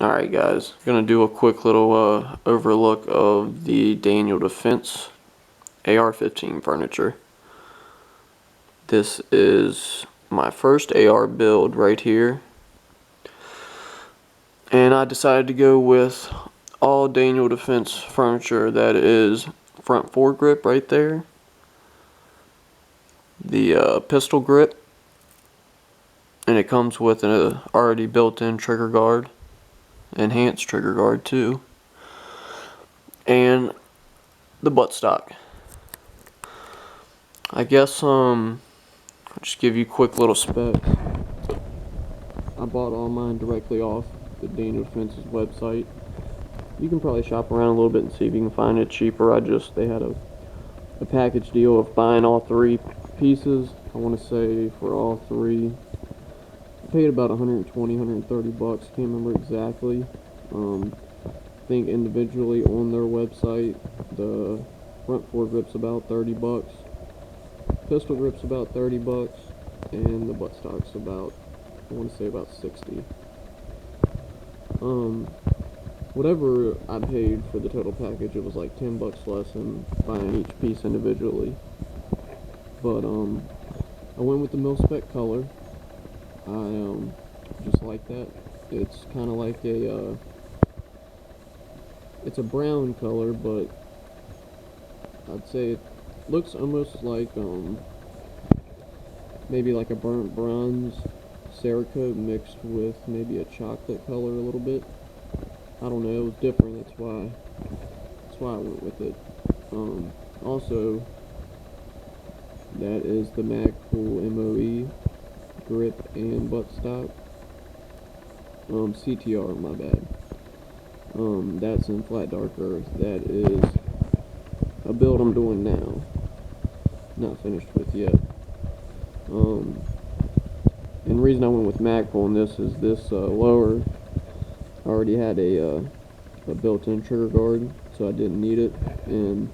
Alright guys, gonna do a quick little overlook of the Daniel Defense AR-15 furniture. This is my first AR build right here, and I decided to go with all Daniel Defense furniture. That is front foregrip right there, the pistol grip, and it comes with an already built-in trigger guard, enhanced trigger guard too, and the buttstock. I guess I'll just give you a quick little specs. I bought all mine directly off the Daniel Defense's website. You can probably shop around a little bit and see if you can find it cheaper. They had a package deal of buying all 3 pieces. I want to say for all 3, I paid about 120, 130 bucks. Can't remember exactly. I think individually on their website, the front foregrip's about 30 bucks. Pistol grip's about 30 bucks, and the buttstock's about, I want to say about 60. Whatever I paid for the total package, it was like 10 bucks less than buying each piece individually. But I went with the mil-spec color. I just like that. It's kind of like it's a brown color, but I'd say it looks almost like maybe like a burnt bronze Cerakote mixed with maybe a chocolate color a little bit. I don't know, it was different, that's why I went with it. Also, that is the Magpul MOE grip and buttstock. CTR, my bad. That's in flat dark earth. That is a build I'm doing now, not finished with yet. And the reason I went with Magpul in this is this lower already had a built-in trigger guard, so I didn't need it. And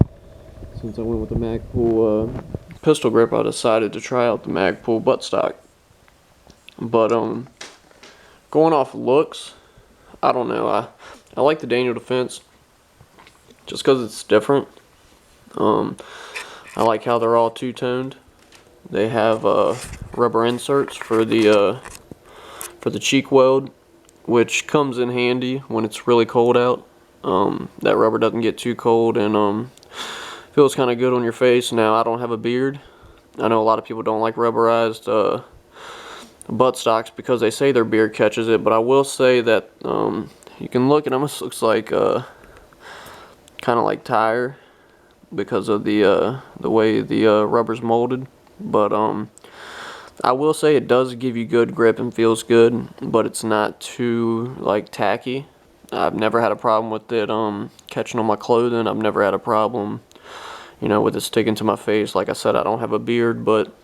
since I went with the Magpul pistol grip, I decided to try out the Magpul buttstock. But going off looks, I don't know. I like the Daniel Defense just because it's different. I like how they're all two-toned. They have rubber inserts for the cheek weld, which comes in handy when it's really cold out. That rubber doesn't get too cold and feels kind of good on your face. Now, I don't have a beard. I know a lot of people don't like rubberized buttstocks because they say their beard catches it, but I will say that you can look, it almost looks like kind of like tire because of the way the rubber's molded. But I will say it does give you good grip and feels good, but it's not too like tacky. I've never had a problem with it catching on my clothing. I've never had a problem, with it sticking to my face. Like I said, I don't have a beard, but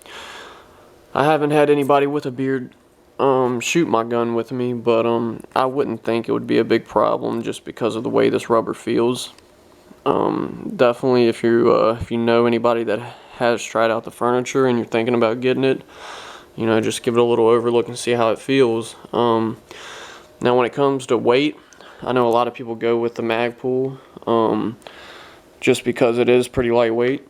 I haven't had anybody with a beard shoot my gun with me, but I wouldn't think it would be a big problem just because of the way this rubber feels. Definitely if you know anybody that has tried out the furniture and you're thinking about getting it, just give it a little overlook and see how it feels. Now when it comes to weight, I know a lot of people go with the Magpul just because it is pretty lightweight.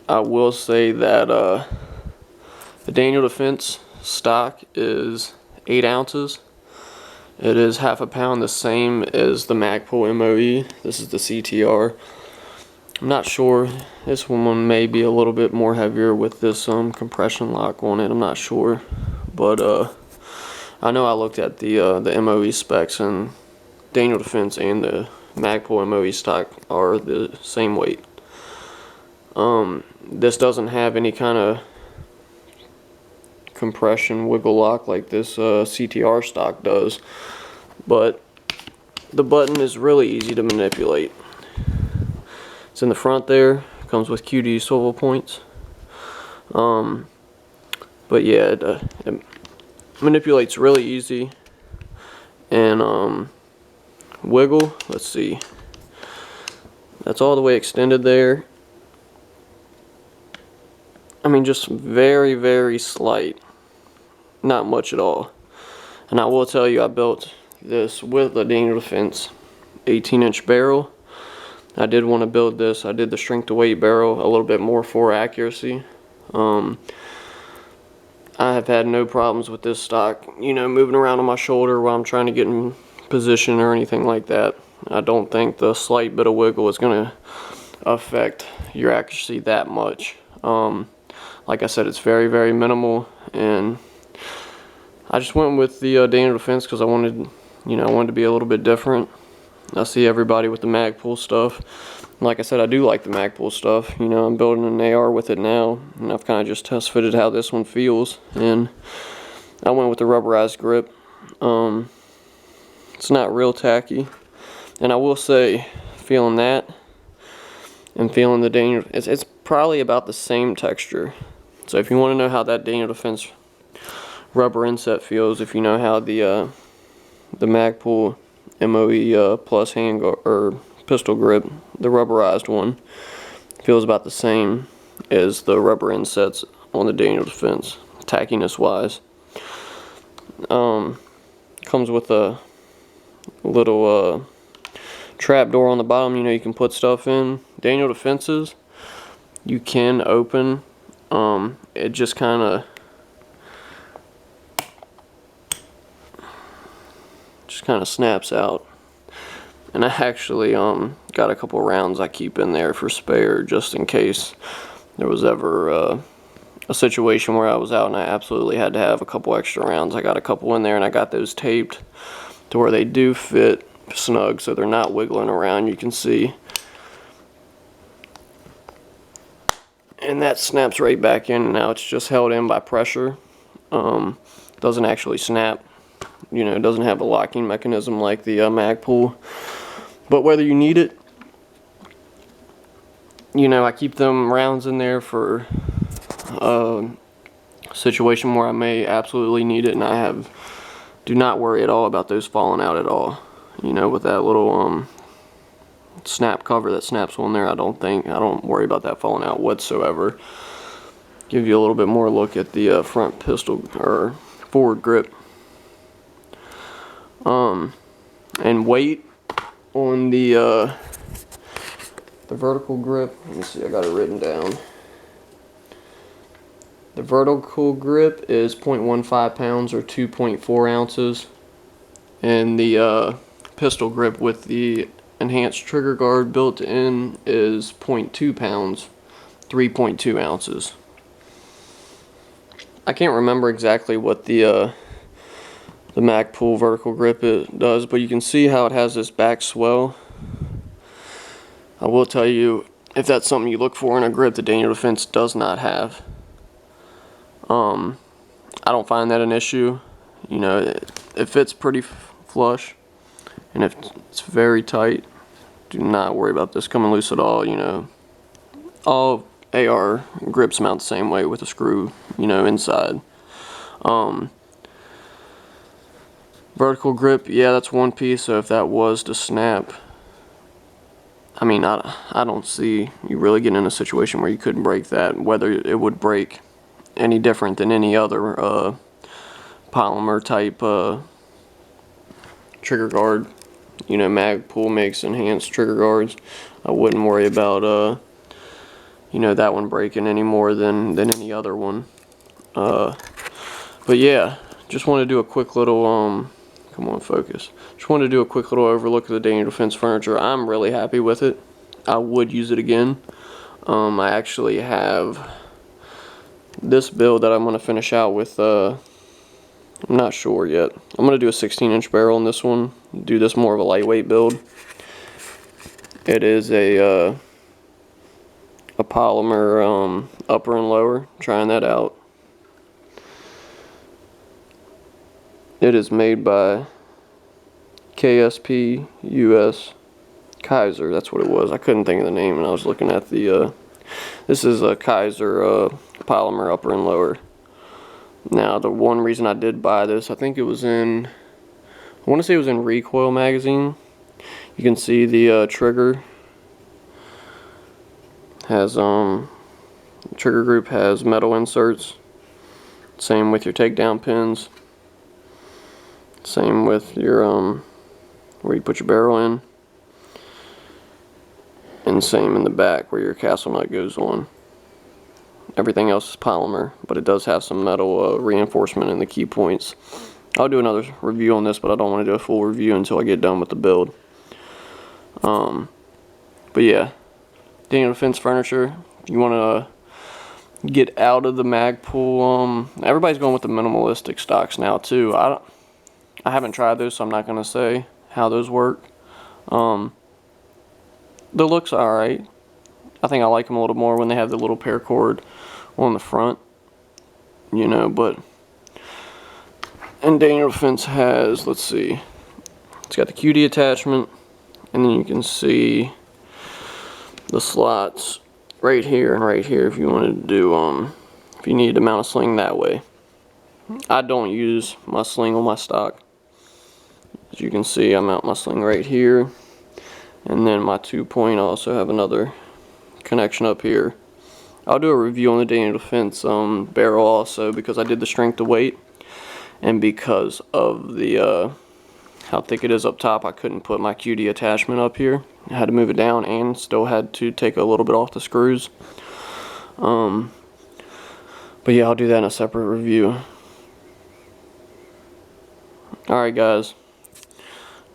I will say that the Daniel Defense stock is 8 ounces. It is half a pound, the same as the Magpul MOE. This is the CTR. I'm not sure. This one may be a little bit more heavier with this compression lock on it. I'm not sure, but I know I looked at the MOE specs, and Daniel Defense and the Magpul MOE stock are the same weight. This doesn't have any kind of compression wiggle lock like this CTR stock does, but the button is really easy to manipulate. It's in the front there, comes with QD swivel points. But yeah, it manipulates really easy. And wiggle, let's see, that's all the way extended there. I mean, just very, very slight. Not much at all. And I will tell you, I built this with a Daniel Defense 18-inch barrel. I did want to build this. I did the shrink to weight barrel a little bit more for accuracy. I have had no problems with this stock, you know, moving around on my shoulder while I'm trying to get in position or anything like that. I don't think the slight bit of wiggle is going to affect your accuracy that much. Like I said, it's very, very minimal, and I just went with the Daniel Defense because I wanted, you know, I wanted to be a little bit different. I see everybody with the Magpul stuff. Like I said, I do like the Magpul stuff. You know, I'm building an AR with it now, and I've kind of just test fitted how this one feels, and I went with the rubberized grip. It's not real tacky, and I will say, feeling that and feeling the Daniel, it's probably about the same texture. So if you want to know how that Daniel Defense rubber inset feels, if you know how the Magpul MOE Plus handguard or pistol grip, the rubberized one, feels about the same as the rubber insets on the Daniel Defense, tackiness wise. Comes with a little trap door on the bottom, you know, you can put stuff in. Daniel Defenses, you can open. It just kind of snaps out. And I actually got a couple rounds I keep in there for spare, just in case there was ever a situation where I was out and I absolutely had to have a couple extra rounds. I got a couple in there, and I got those taped to where they do fit snug, so they're not wiggling around. You can see, and that snaps right back in, and now it's just held in by pressure. Doesn't actually snap. You know, it doesn't have a locking mechanism like the Magpul. But whether you need it, you know, I keep them rounds in there for a situation where I may absolutely need it, and I do not worry at all about those falling out at all. You know, with that little snap cover that snaps on there, I don't worry about that falling out whatsoever. Give you a little bit more look at the front pistol or forward grip. And weight on the vertical grip. Let me see, I got it written down. The vertical grip is 0.15 pounds or 2.4 ounces. And the pistol grip with the enhanced trigger guard built in is 0.2 pounds, 3.2 ounces. I can't remember exactly what the Magpul vertical grip does, but you can see how it has this back swell. I will tell you, if that's something you look for in a grip, the Daniel Defense does not have. I don't find that an issue. You know, it fits pretty flush, and if it's very tight, do not worry about this coming loose at all. You know, all AR grips mount the same way with a screw, you know, inside. Vertical grip, yeah, that's one piece, so if that was to snap, I mean, I don't see you really getting in a situation where you couldn't break that, whether it would break any different than any other polymer type trigger guard. You know, Magpul makes enhanced trigger guards. I wouldn't worry about you know, that one breaking any more than any other one. But yeah, just want to do a quick little come on, focus. Just want to do a quick little overlook of the Daniel Defense furniture. I'm really happy with it. I would use it again. I actually have this build that I'm going to finish out with. I'm not sure yet. I'm going to do a 16-inch barrel in this one. Do this more of a lightweight build. It is a polymer upper and lower. Trying that out. It is made by KSP US Kaiser. That's what it was. I couldn't think of the name, and I was looking at the this is a Kaiser polymer upper and lower. Now, the one reason I did buy this, I think it was in, I want to say it was in Recoil magazine. You can see the trigger has trigger group has metal inserts. Same with your takedown pins. Same with your where you put your barrel in, and same in the back where your castle nut goes on. Everything else is polymer, but it does have some metal reinforcement in the key points. I'll do another review on this, but I don't want to do a full review until I get done with the build. But yeah, Daniel Defense Furniture. If you want to get out of the Magpul, everybody's going with the minimalistic stocks now too. I haven't tried those, so I'm not gonna say how those work. The look's alright. I think I like them a little more when they have the little paracord on the front, you know. But and Daniel Defense has, let's see, it's got the QD attachment, and then you can see the slots right here and right here if you wanted to do if you needed to mount a sling that way. I don't use my sling on my stock. As you can see, I mount my sling right here, and then my 2-point, I also have another connection up here. I'll do a review on the Daniel Defense barrel also, because I did the strength to weight, and because of the how thick it is up top, I couldn't put my QD attachment up here. I had to move it down and still had to take a little bit off the screws. But yeah, I'll do that in a separate review. Alright guys,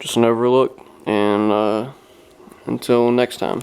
just an overlook, and until next time.